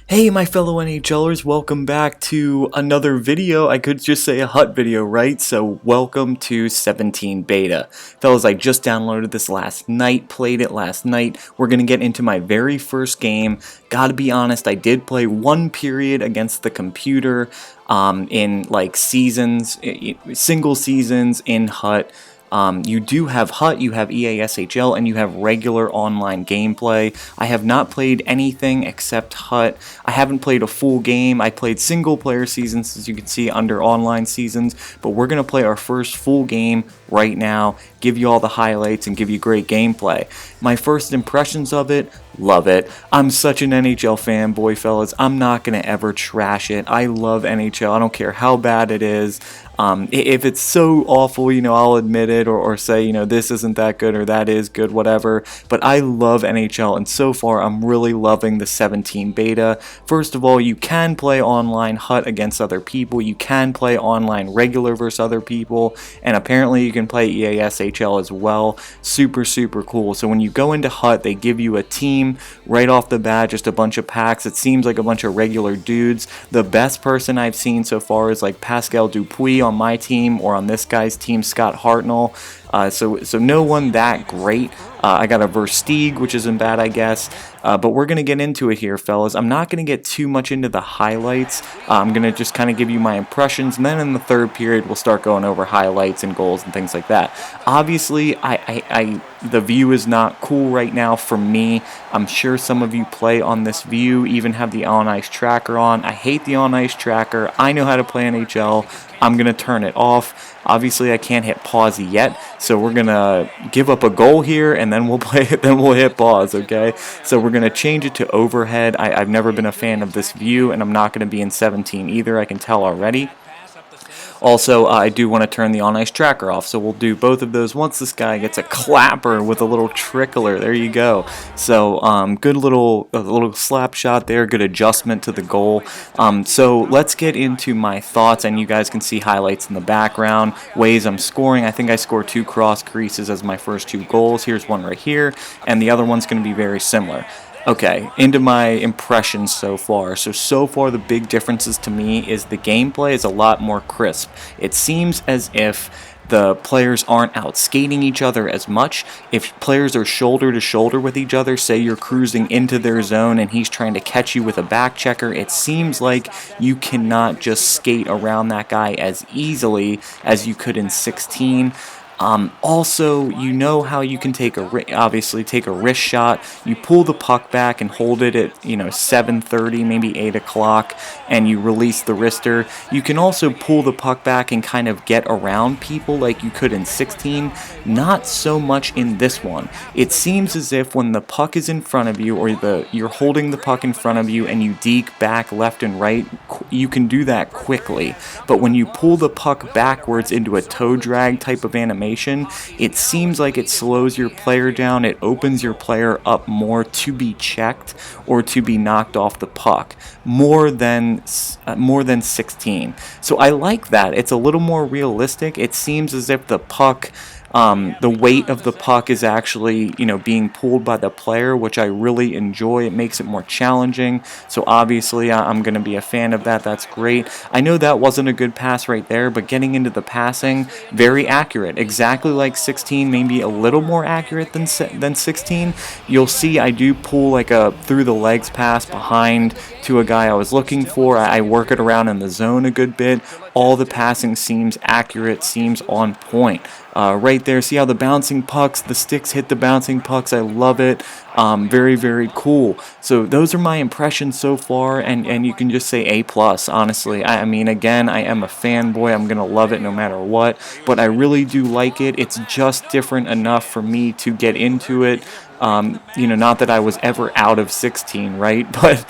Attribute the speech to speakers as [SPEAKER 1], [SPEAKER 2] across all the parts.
[SPEAKER 1] Hey my fellow NHLers, welcome back to another video. I could just say a HUT video, right? So welcome to 17 beta. Fellas, I just downloaded this last night, played it last night. We're going to get into my very first game. Gotta be honest, I did play one period against the computer in like seasons, single seasons in HUT. You do have HUT, you have EASHL, and you have regular online gameplay. I have not played anything except HUT. I haven't played a full game. I played single player seasons, as you can see, under online seasons, but we're going to play our first full game right now, give you all the highlights, and give you great gameplay. My first impressions of it, love it. I'm such an NHL fanboy, fellas. I'm not going to ever trash it. I love NHL. I don't care how bad it is. If it's so awful, I'll admit it or say, this isn't that good or that is good, whatever. But I love NHL, and so far I'm really loving the 17 beta. First of all, you can play online HUT against other people. You can play online regular versus other people. And apparently you can play EASHL as well. Super, super cool. So when you go into HUT, they give you a team right off the bat, just a bunch of packs. It seems like a bunch of regular dudes. The best person I've seen so far is like Pascal Dupuis on my team, or on this guy's team, Scott Hartnell. So no one that great. I got a Versteeg, which isn't bad, I guess. But we're going to get into it here, fellas. I'm not going to get too much into the highlights. I'm going to just kind of give you my impressions, and then in the third period, we'll start going over highlights and goals and things like that. Obviously, the view is not cool right now for me. I'm sure some of you play on this view, even have the On Ice tracker on. I hate the On Ice tracker. I know how to play NHL. I'm going to turn it off. Obviously, I can't hit pause yet, so we're going to give up a goal here, and then we'll play it, then we'll hit pause, okay? So we're going to change it to overhead. I've never been a fan of this view, and I'm not going to be in 17 either, I can tell already. Also, I do want to turn the on-ice tracker off, so we'll do both of those once this guy gets a clapper with a little trickler. There you go. So, good little slap shot there, good adjustment to the goal. So let's get into my thoughts, and you guys can see highlights in the background, ways I'm scoring. I think I scored 2 cross creases as my first 2 goals. Here's one right here, and the other one's going to be very similar. Okay, into my impressions so far. So far the big differences to me is the gameplay is a lot more crisp. It seems as if the players aren't out skating each other as much. If players are shoulder to shoulder with each other, say you're cruising into their zone and he's trying to catch you with a back checker, it seems like you cannot just skate around that guy as easily as you could in 16. Also, you know how you can obviously take a wrist shot. You pull the puck back and hold it at 7:30, maybe 8 o'clock, and you release the wrister. You can also pull the puck back and kind of get around people like you could in 16. Not so much in this one. It seems as if when the puck is in front of you, or you're holding the puck in front of you and you deke back left and right, you can do that quickly. But when you pull the puck backwards into a toe drag type of animation, it seems like it slows your player down. It opens your player up more to be checked or to be knocked off the puck more than 16. So I like that. It's a little more realistic. It seems as if the puck, the weight of the puck is actually, being pulled by the player, which I really enjoy. It makes it more challenging. So obviously, I'm going to be a fan of that. That's great. I know that wasn't a good pass right there, but getting into the passing, very accurate. Exactly like 16, maybe a little more accurate than 16. You'll see I do pull like a through the legs pass behind to a guy I was looking for. I work it around in the zone a good bit. All the passing seems accurate, seems on point. Right there, see how the bouncing pucks, the sticks hit the bouncing pucks. I love it. Very, very cool. So those are my impressions so far, and you can just say A+, honestly. I mean, again, I am a fanboy. I'm going to love it no matter what, but I really do like it. It's just different enough for me to get into it. Not that I was ever out of 16, right? But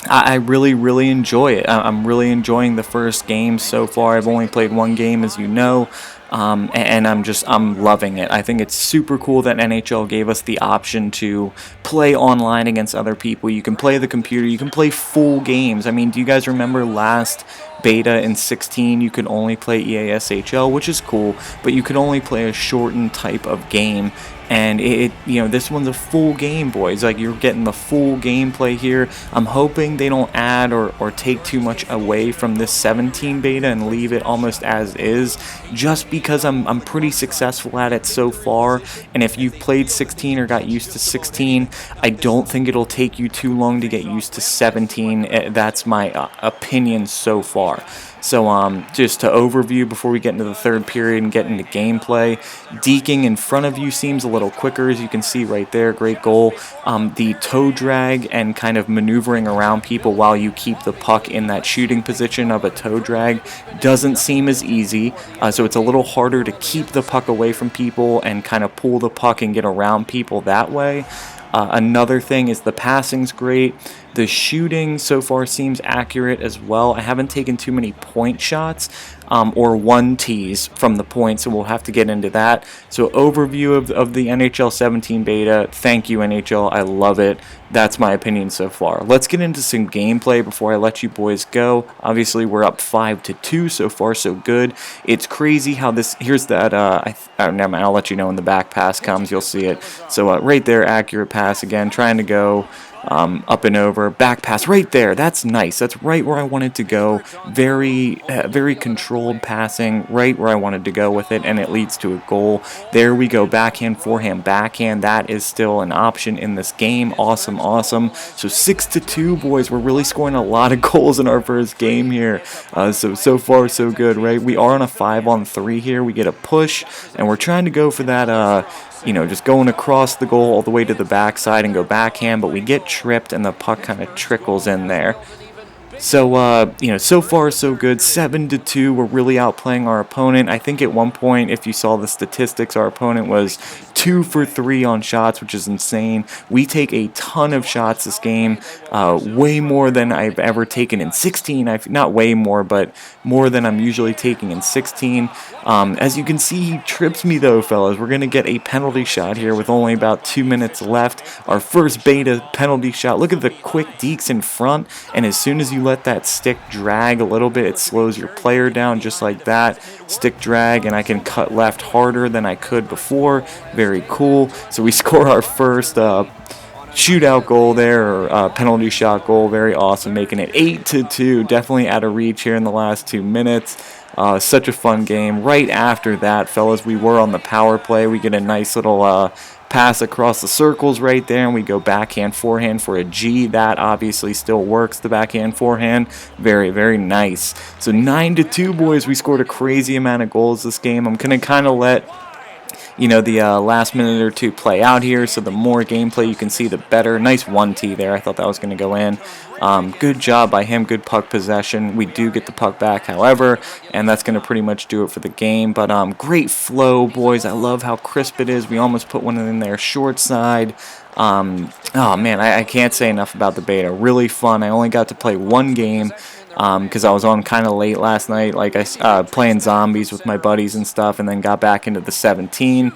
[SPEAKER 1] I really, really enjoy it. I'm really enjoying the first game so far. I've only played one game, as you know, and I'm loving it. I think it's super cool that NHL gave us the option to play online against other people. You can play the computer. You can play full games. I mean, do you guys remember last beta in 16 you can only play EASHL, which is cool, but you can only play a shortened type of game. And you know, this one's a full game, boys. Like, you're getting the full gameplay here. I'm hoping they don't add or take too much away from this 17 beta and leave it almost as is, just because I'm pretty successful at it so far. And if you've played 16 or got used to 16, I don't think it'll take you too long to get used to 17. That's my opinion so far. So just to overview before we get into the third period and get into gameplay, deking in front of you seems a little quicker, as you can see right there. Great goal. The toe drag and kind of maneuvering around people while you keep the puck in that shooting position of a toe drag doesn't seem as easy, so it's a little harder to keep the puck away from people and kind of pull the puck and get around people that way. Another thing is the passing's great. The shooting so far seems accurate as well. I haven't taken too many point shots or 1-Ts from the point, so we'll have to get into that. So overview of the NHL 17 beta. Thank you, NHL. I love it. That's my opinion so far. Let's get into some gameplay before I let you boys go. Obviously, we're up 5-2 so far, so good. It's crazy how this... Here's that... never mind. I'll let you know when the back pass comes. You'll see it. So right there, accurate pass again. Trying to go... up and over, back pass right there. That's nice. That's right where I wanted to go. Very controlled passing, right where I wanted to go with it, and it leads to a goal. There we go. Backhand, forehand, backhand. That is still an option in this game. Awesome, awesome. So 6-2, boys. We're really scoring a lot of goals in our first game here. So far, so good, right? We are on a 5-on-3 here. We get a push, and we're trying to go for that, you know, just going across the goal all the way to the backside and go backhand, but we get tripped and the puck kind of trickles in there. So, you know, so far so good. 7-2, we're really outplaying our opponent. I think at one point, if you saw the statistics, our opponent was 2 for 3 on shots, which is insane. We take a ton of shots this game, way more than I've ever taken in 16. Not way more, but more than I'm usually taking in 16. As you can see, he trips me though, fellas. We're going to get a penalty shot here with only about 2 minutes left. Our first beta penalty shot. Look at the quick dekes in front, and as soon as you let that stick drag a little bit, it slows your player down just like that. Stick drag, and I can cut left harder than I could before. Very cool. So we score our first shootout goal there, or penalty shot goal. Very awesome, making it 8-2. Definitely out of reach here in the last 2 minutes. Such a fun game. Right after that, fellas, we were on the power play. We get a nice little pass across the circles right there, and we go backhand, forehand for a G. That obviously still works, the backhand, forehand. Very, very nice. So 9-2, boys. We scored a crazy amount of goals this game. I'm going to kind of let, you know, the last minute or two play out here, so the more gameplay you can see, the better. Nice 1-T there. I thought that was going to go in. Good job by him. Good puck possession. We do get the puck back, however, and that's going to pretty much do it for the game. But great flow, boys. I love how crisp it is. We almost put one in there short side. Oh, man, I can't say enough about the beta. Really fun. I only got to play one game, because I was on kind of late last night, like playing zombies with my buddies and stuff, and then got back into the 17.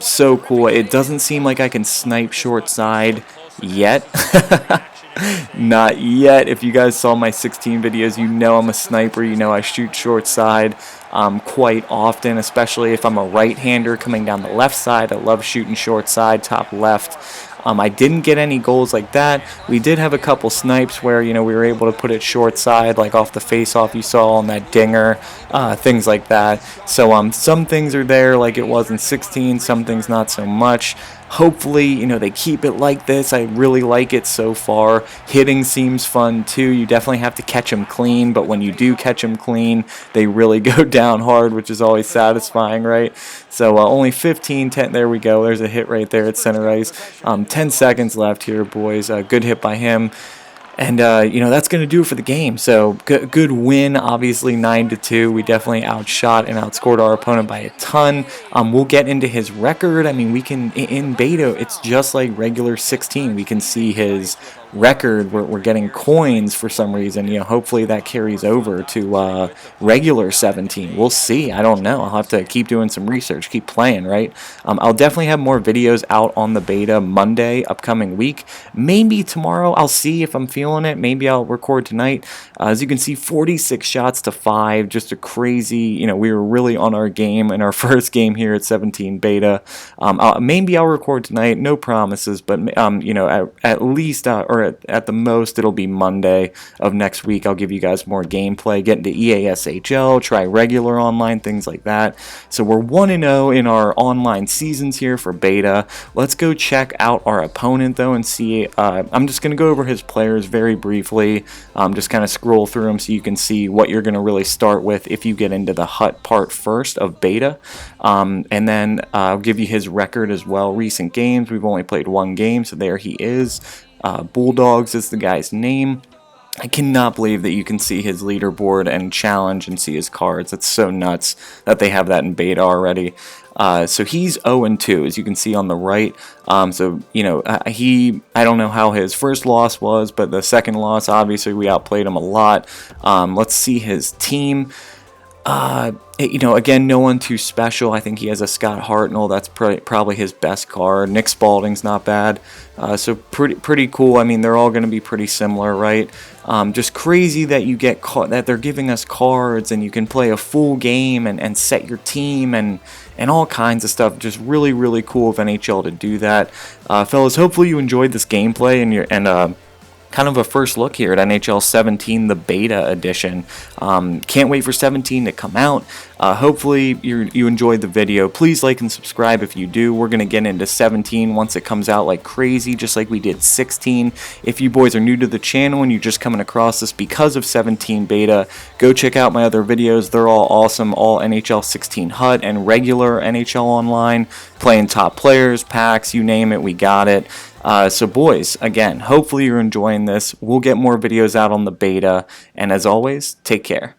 [SPEAKER 1] So cool. It doesn't seem like I can snipe short side yet. Not yet. If you guys saw my 16 videos, you know I'm a sniper. You know I shoot short side quite often, especially if I'm a right-hander coming down the left side. I love shooting short side, top left. I didn't get any goals like that. We did have a couple snipes where, you know, we were able to put it short side, like off the face-off you saw on that dinger, things like that. So some things are there like it was in 16, some things not so much. Hopefully, you know, they keep it like this. I really like it so far. Hitting seems fun too. You definitely have to catch them clean, but when you do catch them clean, they really go down hard, which is always satisfying, right? So only 10. There we go. There's a hit right there at center ice. 10 seconds left here, boys. Good hit by him. And, you know, that's going to do it for the game. So, good win, obviously, 9-2. We definitely outshot and outscored our opponent by a ton. We'll get into his record. I mean, we can, in beta, it's just like regular 16. We can see his record, we're getting coins for some reason. You know, hopefully that carries over to regular 17. We'll see. I don't know. I'll have to keep doing some research, keep playing, right? I'll definitely have more videos out on the beta Monday, upcoming week. Maybe tomorrow. I'll see if I'm feeling it. Maybe I'll record tonight. As you can see, 46 shots to 5. Just a crazy, you know, we were really on our game in our first game here at 17 beta. Maybe I'll record tonight. No promises, but you know, at least or at the most, it'll be Monday of next week. I'll give you guys more gameplay, get into EASHL, try regular online, things like that. So we're 1-0 in our online seasons here for beta. Let's go check out our opponent though and see. I'm just going to go over his players very briefly, just kind of scroll through them so you can see what you're going to really start with if you get into the hut part first of beta. And then I'll give you his record as well. Recent games, we've only played 1 game, so there he is. Bulldogs is the guy's name. I cannot believe that you can see his leaderboard and challenge and see his cards. That's so nuts that they have that in beta already. So he's 0-2, as you can see on the right. So, you know, I don't know how his first loss was, but the second loss, obviously, we outplayed him a lot. Let's see his team. You know, again, no one too special. I think he has a Scott Hartnell. That's probably his best card. Nick Spalding's not bad. So pretty cool. I mean, they're all going to be pretty similar, right? Just crazy that you get that they're giving us cards and you can play a full game and set your team and all kinds of stuff. Just really, really cool of NHL to do that. Fellas, hopefully you enjoyed this gameplay and kind of a first look here at NHL 17, the beta edition. Can't wait for 17 to come out. Hopefully you enjoyed the video. Please like and subscribe if you do. We're going to get into 17 once it comes out like crazy, just like we did 16. If you boys are new to the channel and you're just coming across this because of 17 beta, go check out my other videos. They're all awesome. All NHL 16 HUT and regular NHL Online, playing top players, packs, you name it, we got it. So boys, again, hopefully you're enjoying this. We'll get more videos out on the beta, and as always, take care.